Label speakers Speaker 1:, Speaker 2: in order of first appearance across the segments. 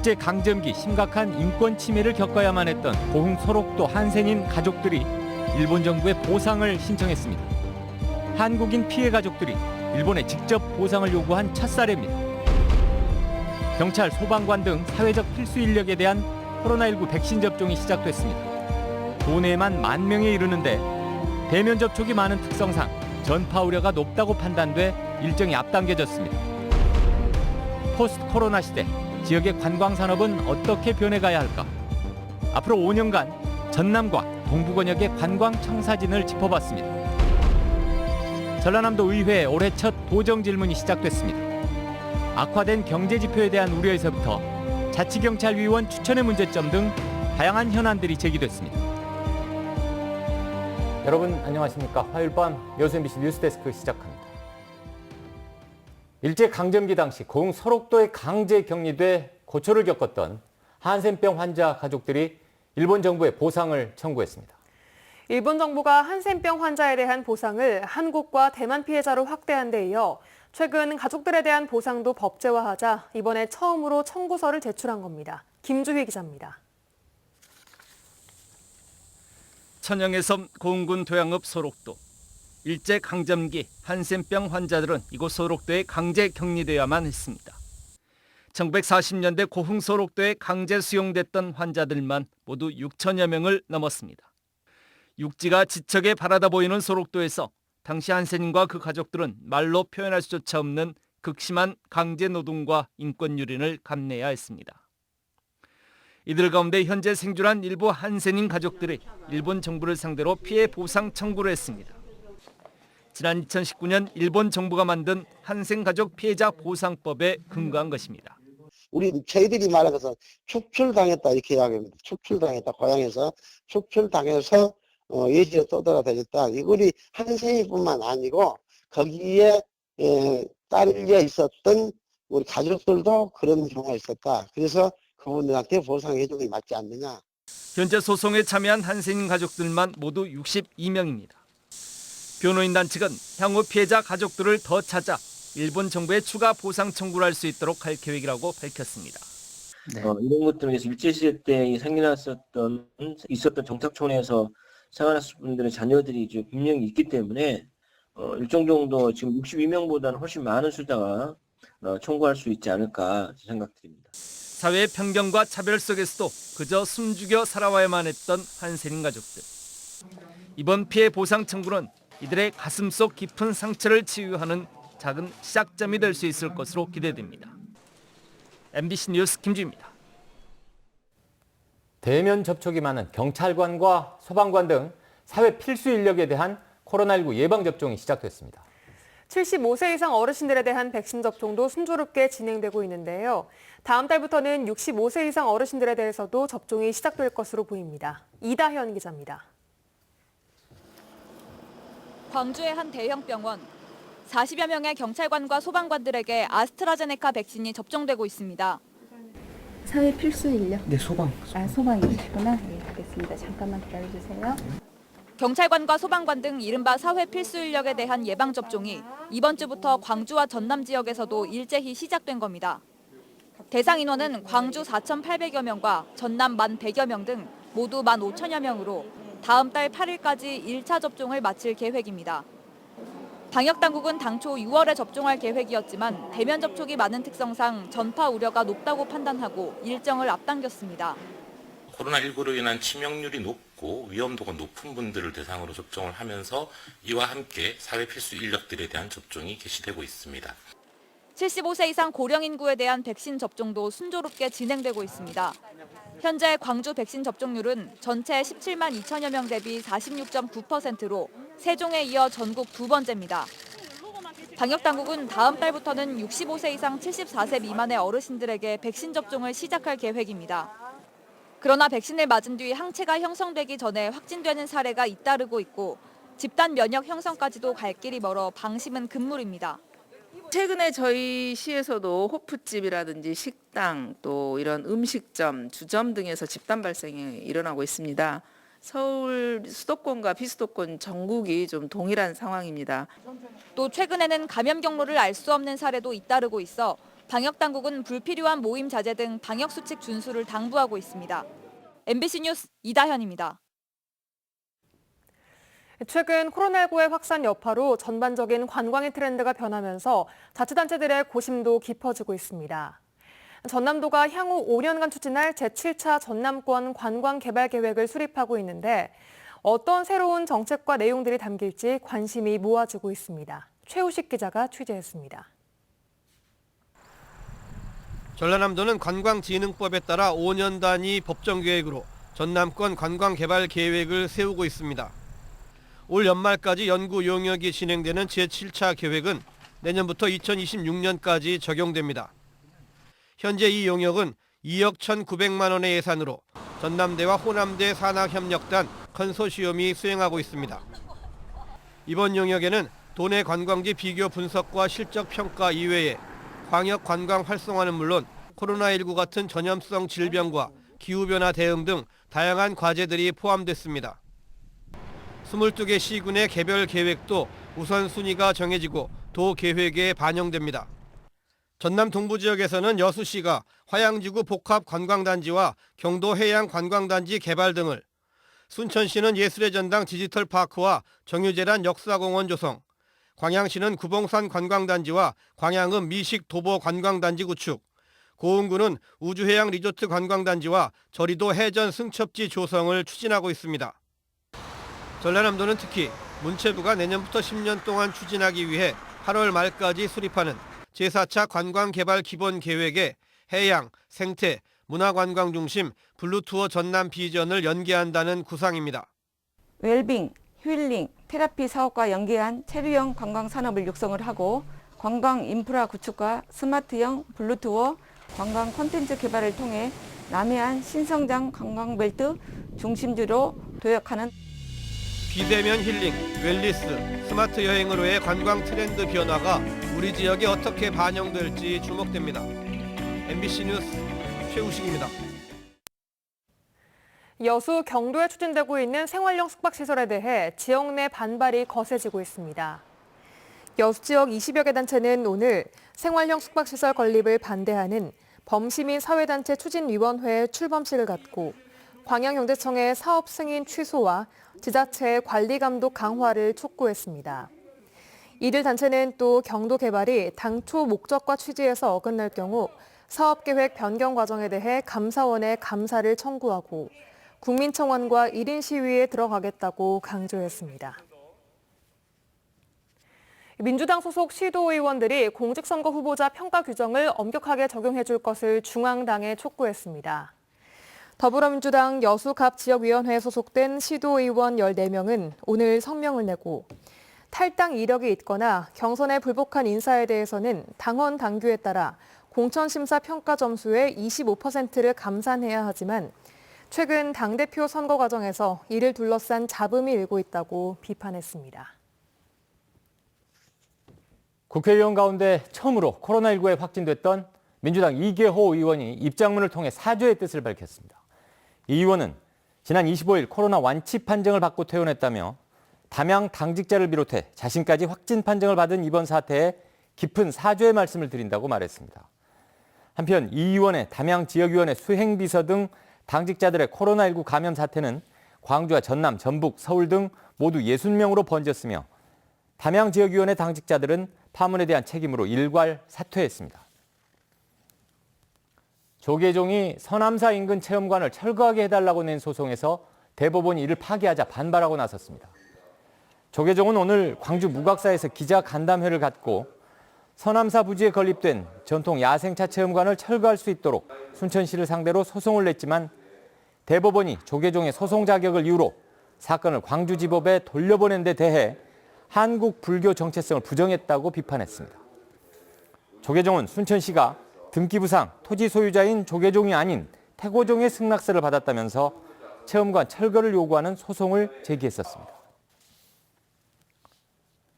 Speaker 1: 일제강점기 심각한 인권 침해를 겪어야만 했던 고흥 소록도 한센인 가족들이 일본 정부에 보상을 신청했습니다. 한국인 피해 가족들이 일본에 직접 보상을 요구한 첫 사례입니다. 경찰, 소방관 등 사회적 필수 인력에 대한 코로나19 백신 접종이 시작됐습니다. 도내에만 10,000명에 이르는데 대면 접촉이 많은 특성상 전파 우려가 높다고 판단돼 일정이 앞당겨졌습니다. 포스트 코로나 시대 지역의 관광 산업은 어떻게 변해가야 할까? 앞으로 5년간 전남과 동부권역의 관광 청사진을 짚어봤습니다. 전라남도 의회 올해 첫 도정 질문이 시작됐습니다. 악화된 경제 지표에 대한 우려에서부터 자치경찰위원 추천의 문제점 등 다양한 현안들이 제기됐습니다. 여러분 안녕하십니까? 화요일 밤 여수 MBC 뉴스데스크 시작합니다. 일제강점기 당시 고흥 소록도에 강제 격리돼 고초를 겪었던 한센병 환자 가족들이 일본 정부에 보상을 청구했습니다.
Speaker 2: 일본 정부가 한센병 환자에 대한 보상을 한국과 대만 피해자로 확대한 데 이어 최근 가족들에 대한 보상도 법제화하자 이번에 처음으로 청구서를 제출한 겁니다. 김주희 기자입니다.
Speaker 1: 천영의 섬 고흥군 도양읍 소록도. 일제강점기 한센병 환자들은 이곳 소록도에 강제 격리되어야만 했습니다. 1940년대 고흥 소록도에 강제 수용됐던 환자들만 모두 6천여 명을 넘었습니다. 육지가 지척에 바라다 보이는 소록도에서 당시 한센인과 그 가족들은 말로 표현할 수조차 없는 극심한 강제 노동과 인권 유린을 감내해야 했습니다. 이들 가운데 현재 생존한 일부 한센인 가족들이 일본 정부를 상대로 피해 보상 청구를 했습니다. 지난 2019년 일본 정부가 만든 한센가족 피해자 보상법에 근거한 것입니다.
Speaker 3: 저희들이 말해서 축출당했다 이렇게 이야기합니다. 축출당했다. 고향에서 축출당해서 예지로 떠돌아다녔다. 이거리 한센이뿐만 아니고 거기에 딸려 있었던 우리 가족들도 그런 경우가 있었다. 그래서 그분들한테 보상해 주는 게 맞지 않느냐.
Speaker 1: 현재 소송에 참여한 한센인 가족들만 모두 62명입니다. 변호인단 측은 향후 피해자 가족들을 더 찾아 일본 정부에 추가 보상 청구를 할 수 있도록 할 계획이라고 밝혔습니다.
Speaker 4: 네. 이런 것들은 그래서 일제시대 때 있었던 정착촌에서 생활하실 분들의 자녀들이 이제 분명히 있기 때문에 일정 정도 지금 62명보다는 훨씬 많은 숫자가 청구할 수 있지 않을까 생각드립니다.
Speaker 1: 사회의 편견과 차별 속에서도 그저 숨죽여 살아와야만 했던 한센인 가족들. 이번 피해 보상 청구는 이들의 가슴속 깊은 상처를 치유하는 작은 시작점이 될 수 있을 것으로 기대됩니다. MBC 뉴스 김주희입니다. 대면 접촉이 많은 경찰관과 소방관 등 사회 필수 인력에 대한 코로나19 예방접종이 시작됐습니다.
Speaker 2: 75세 이상 어르신들에 대한 백신 접종도 순조롭게 진행되고 있는데요. 다음 달부터는 65세 이상 어르신들에 대해서도 접종이 시작될 것으로 보입니다. 이다현 기자입니다.
Speaker 5: 광주의 한 대형 병원. 40여 명의 경찰관과 소방관들에게 아스트라제네카 백신이 접종되고 있습니다.
Speaker 6: 사회 필수 인력?
Speaker 7: 네, 소방.
Speaker 6: 소방이시구나. 네, 알겠습니다. 잠깐만 기다려주세요.
Speaker 5: 경찰관과 소방관 등 이른바 사회 필수 인력에 대한 예방접종이 이번 주부터 광주와 전남 지역에서도 일제히 시작된 겁니다. 대상 인원은 광주 4,800여 명과 전남 1,100여 명 등 모두 15,000여 명으로 다음 달 8일까지 1차 접종을 마칠 계획입니다. 방역당국은 당초 6월에 접종할 계획이었지만 대면 접촉이 많은 특성상 전파 우려가 높다고 판단하고 일정을 앞당겼습니다.
Speaker 8: 코로나19로 인한 치명률이 높고 위험도가 높은 분들을 대상으로 접종을 하면서 이와 함께 사회 필수 인력들에 대한 접종이 개시되고 있습니다.
Speaker 5: 75세 이상 고령 인구에 대한 백신 접종도 순조롭게 진행되고 있습니다. 현재 광주 백신 접종률은 전체 17만 2천여 명 대비 46.9%로 세종에 이어 전국 두 번째입니다. 방역당국은 다음 달부터는 65세 이상 74세 미만의 어르신들에게 백신 접종을 시작할 계획입니다. 그러나 백신을 맞은 뒤 항체가 형성되기 전에 확진되는 사례가 잇따르고 있고 집단 면역 형성까지도 갈 길이 멀어 방심은 금물입니다.
Speaker 9: 최근에 저희 시에서도 호프집이라든지 식당 또 이런 음식점, 주점 등에서 집단 발생이 일어나고 있습니다. 서울 수도권과 비수도권 전국이 좀 동일한 상황입니다.
Speaker 5: 또 최근에는 감염 경로를 알 수 없는 사례도 잇따르고 있어 방역당국은 불필요한 모임 자제 등 방역수칙 준수를 당부하고 있습니다. MBC 뉴스 이다현입니다.
Speaker 2: 최근 코로나19의 확산 여파로 전반적인 관광의 트렌드가 변하면서 자치단체들의 고심도 깊어지고 있습니다. 전남도가 향후 5년간 추진할 제7차 전남권 관광개발 계획을 수립하고 있는데 어떤 새로운 정책과 내용들이 담길지 관심이 모아지고 있습니다. 최우식 기자가 취재했습니다.
Speaker 7: 전라남도는 관광진흥법에 따라 5년 단위 법정계획으로 전남권 관광개발 계획을 세우고 있습니다. 올 연말까지 연구 용역이 진행되는 제7차 계획은 내년부터 2026년까지 적용됩니다. 현재 이 용역은 2억 1,900만 원의 예산으로 전남대와 호남대 산학협력단 컨소시엄이 수행하고 있습니다. 이번 용역에는 도내 관광지 비교 분석과 실적 평가 이외에 광역 관광 활성화는 물론 코로나19 같은 전염성 질병과 기후변화 대응 등 다양한 과제들이 포함됐습니다. 22개 시군의 개별 계획도 우선순위가 정해지고 도 계획에 반영됩니다. 전남 동부 지역에서는 여수시가 화양지구 복합관광단지와 경도 해양관광단지 개발 등을, 순천시는 예술의 전당 디지털파크와 정유재란 역사공원 조성, 광양시는 구봉산 관광단지와 광양읍 미식 도보 관광단지 구축, 고흥군은 우주해양 리조트 관광단지와 저리도 해전 승첩지 조성을 추진하고 있습니다. 전라남도는 특히 문체부가 내년부터 10년 동안 추진하기 위해 8월 말까지 수립하는 제4차 관광개발 기본계획에 해양, 생태, 문화관광 중심 블루투어 전남 비전을 연계한다는 구상입니다.
Speaker 10: 웰빙, 힐링, 테라피 사업과 연계한 체류형 관광 산업을 육성을 하고 관광 인프라 구축과 스마트형 블루투어 관광 콘텐츠 개발을 통해 남해안 신성장 관광벨트 중심지로 도약하는
Speaker 7: 비대면 힐링, 웰리스, 스마트 여행으로의 관광 트렌드 변화가 우리 지역에 어떻게 반영될지 주목됩니다. MBC 뉴스 최우식입니다.
Speaker 2: 여수 경도에 추진되고 있는 생활형 숙박시설에 대해 지역 내 반발이 거세지고 있습니다. 여수 지역 20여 개 단체는 오늘 생활형 숙박시설 건립을 반대하는 범시민 사회단체 추진위원회에 출범식을 갖고 광양경제청의 사업 승인 취소와 지자체의 관리 감독 강화를 촉구했습니다. 이들 단체는 또 경도 개발이 당초 목적과 취지에서 어긋날 경우 사업계획 변경 과정에 대해 감사원에 감사를 청구하고 국민청원과 1인 시위에 들어가겠다고 강조했습니다. 민주당 소속 시도의원들이 공직선거 후보자 평가 규정을 엄격하게 적용해 줄 것을 중앙당에 촉구했습니다. 더불어민주당 여수갑 지역위원회에 소속된 시도의원 14명은 오늘 성명을 내고 탈당 이력이 있거나 경선에 불복한 인사에 대해서는 당원 당규에 따라 공천심사 평가 점수의 25%를 감산해야 하지만 최근 당대표 선거 과정에서 이를 둘러싼 잡음이 일고 있다고 비판했습니다.
Speaker 11: 국회의원 가운데 처음으로 코로나19에 확진됐던 민주당 이계호 의원이 입장문을 통해 사죄의 뜻을 밝혔습니다. 이 의원은 지난 25일 코로나 완치 판정을 받고 퇴원했다며 담양 당직자를 비롯해 자신까지 확진 판정을 받은 이번 사태에 깊은 사죄의 말씀을 드린다고 말했습니다. 한편 이 의원의 담양 지역위원회 수행비서 등 당직자들의 코로나19 감염 사태는 광주와 전남, 전북, 서울 등 모두 60명으로 번졌으며 담양 지역위원회 당직자들은 파문에 대한 책임으로 일괄 사퇴했습니다. 조계종이 서남사 인근 체험관을 철거하게 해달라고 낸 소송에서 대법원이 이를 파기하자 반발하고 나섰습니다. 조계종은 오늘 광주 무각사에서 기자간담회를 갖고 서남사 부지에 건립된 전통 야생차 체험관을 철거할 수 있도록 순천시를 상대로 소송을 냈지만 대법원이 조계종의 소송 자격을 이유로 사건을 광주지법에 돌려보낸 데 대해 한국 불교 정체성을 부정했다고 비판했습니다. 조계종은 순천시가 등기부상 토지 소유자인 조계종이 아닌 태고종의 승낙서를 받았다면서 체험관 철거를 요구하는 소송을 제기했었습니다.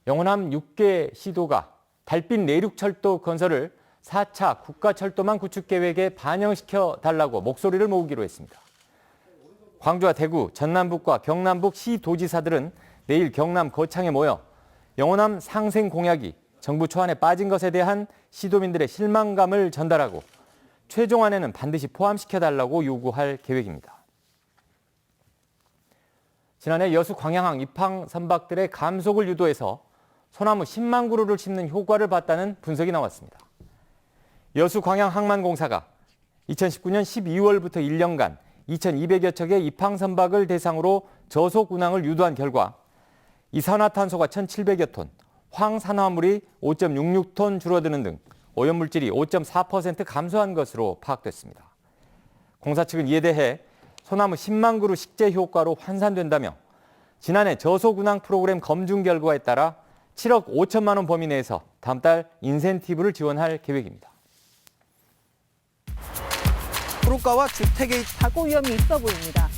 Speaker 11: 영호남 6개 시도가 달빛 내륙철도 건설을 4차 국가철도망 구축 계획에 반영시켜 달라고 목소리를 모으기로 했습니다. 광주와 대구, 전남북과 경남북 시도지사들은 내일 경남 거창에 모여 영호남 상생 공약이 정부 초안에 빠진 것에 대한 시도민들의 실망감을 전달하고 최종안에는 반드시 포함시켜달라고 요구할 계획입니다. 지난해 여수 광양항 입항 선박들의 감속을 유도해서 소나무 10만 그루를 심는 효과를 봤다는 분석이 나왔습니다. 여수 광양항만공사가 2019년 12월부터 1년간 2,200여 척의 입항 선박을 대상으로 저속 운항을 유도한 결과 이산화탄소가 1,700여 톤, 황산화물이 5.66톤 줄어드는 등 오염물질이 5.4% 감소한 것으로 파악됐습니다. 공사 측은 이에 대해 소나무 10만 그루 식재 효과로 환산된다며 지난해 저속 운항 프로그램 검증 결과에 따라 7억 5천만 원 범위 내에서 다음 달 인센티브를 지원할 계획입니다.
Speaker 12: 도로가와 주택의 사고 위험이 있어 보입니다.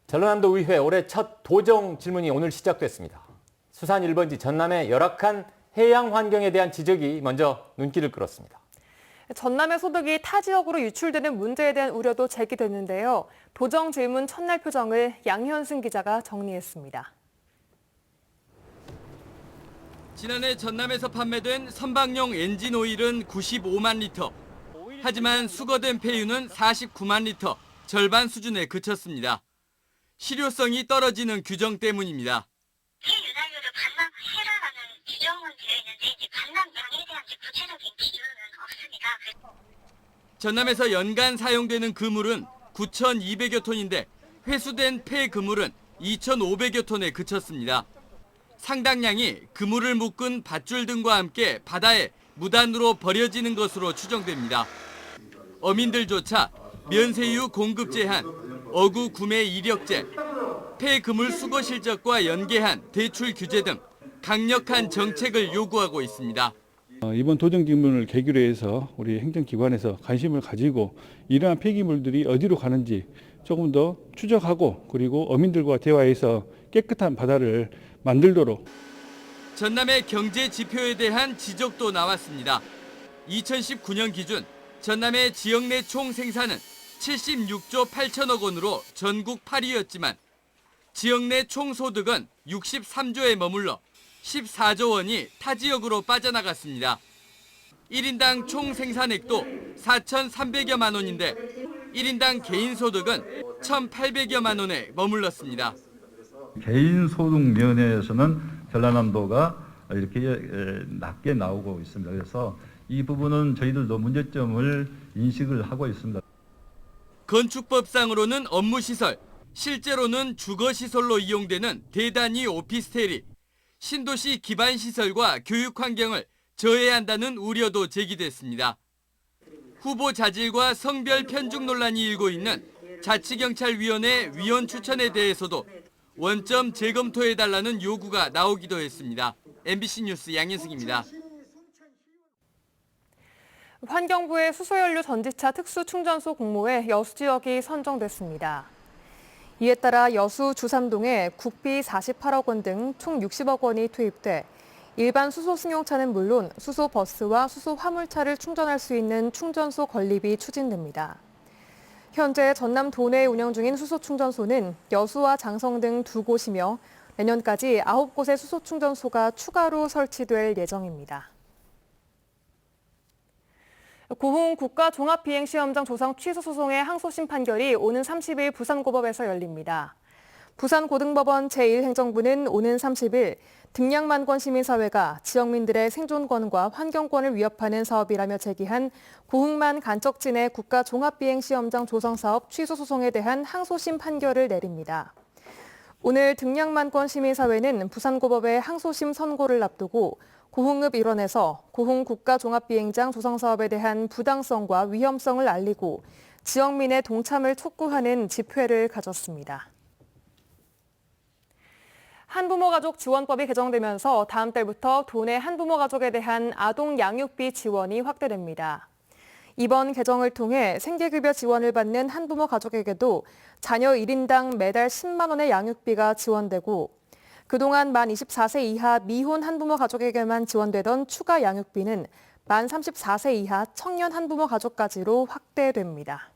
Speaker 11: 전라남도 의회 올해 첫 도정 질문이 오늘 시작됐습니다. 수산 1번지 전남의 열악한 해양 환경에 대한 지적이 먼저 눈길을 끌었습니다.
Speaker 2: 전남의 소득이 타 지역으로 유출되는 문제에 대한 우려도 제기됐는데요. 도정 질문 첫날 표정을 양현승 기자가 정리했습니다.
Speaker 1: 지난해 전남에서 판매된 선박용 엔진 오일은 95만 리터. 하지만 수거된 폐유는 49만 리터, 절반 수준에 그쳤습니다. 실효성이 떨어지는 규정 때문입니다.
Speaker 13: 폐유난료를 반납해라라는 규정은 되어 있는데 반납량에 대한 구체적인 기준은 없습니다.
Speaker 1: 전남에서 연간 사용되는 그물은 9,200여 톤인데 회수된 폐 그물은 2,500여 톤에 그쳤습니다. 상당량이 그물을 묶은 밧줄 등과 함께 바다에 무단으로 버려지는 것으로 추정됩니다. 어민들조차 면세유 공급 제한, 어구 구매 이력제, 폐 그물 수거 실적과 연계한 대출 규제 등 강력한 정책을 요구하고 있습니다.
Speaker 14: 이번 도정 질문을 계기로 해서 우리 행정기관에서 관심을 가지고 이러한 폐기물들이 어디로 가는지 조금 더 추적하고 그리고 어민들과 대화해서 깨끗한 바다를 만들도록.
Speaker 1: 전남의 경제 지표에 대한 지적도 나왔습니다. 2019년 기준 전남의 지역 내 총 생산은 76조 8천억 원으로 전국 8위였지만 지역 내 총 소득은 63조에 머물러 14조 원이 타 지역으로 빠져나갔습니다. 1인당 총 생산액도 4,300여만 원인데 1인당 개인 소득은 1,800여만 원에 머물렀습니다.
Speaker 15: 개인 소득 면에서는 전라남도가 이렇게 낮게 나오고 있습니다. 그래서 이 부분은 저희들도 문제점을 인식을 하고 있습니다.
Speaker 1: 건축법상으로는 업무시설, 실제로는 주거시설로 이용되는 대단위 오피스텔이 신도시 기반시설과 교육환경을 저해한다는 우려도 제기됐습니다. 후보 자질과 성별 편중 논란이 일고 있는 자치경찰위원회 위원 추천에 대해서도 원점 재검토해달라는 요구가 나오기도 했습니다. MBC 뉴스 양현승입니다.
Speaker 2: 환경부의 수소연료 전지차 특수충전소 공모에 여수 지역이 선정됐습니다. 이에 따라 여수 주삼동에 국비 48억 원 등 총 60억 원이 투입돼 일반 수소 승용차는 물론 수소 버스와 수소 화물차를 충전할 수 있는 충전소 건립이 추진됩니다. 현재 전남 도내에 운영 중인 수소 충전소는 여수와 장성 등 2곳이며 내년까지 9곳의 수소 충전소가 추가로 설치될 예정입니다. 고흥 국가종합비행시험장 조성 취소 소송의 항소심 판결이 오는 30일 부산고법에서 열립니다. 부산고등법원 제1행정부는 오는 30일 등량만권 시민사회가 지역민들의 생존권과 환경권을 위협하는 사업이라며 제기한 고흥만 간척진의 국가종합비행시험장 조성사업 취소 소송에 대한 항소심 판결을 내립니다. 오늘 등량만권 시민사회는 부산고법의 항소심 선고를 앞두고 고흥읍 일원에서 고흥 국가종합비행장 조성사업에 대한 부당성과 위험성을 알리고 지역민의 동참을 촉구하는 집회를 가졌습니다. 한부모 가족 지원법이 개정되면서 다음 달부터 도내 한부모 가족에 대한 아동 양육비 지원이 확대됩니다. 이번 개정을 통해 생계급여 지원을 받는 한부모 가족에게도 자녀 1인당 매달 10만 원의 양육비가 지원되고 그동안 만 24세 이하 미혼 한부모 가족에게만 지원되던 추가 양육비는 만 34세 이하 청년 한부모 가족까지로 확대됩니다.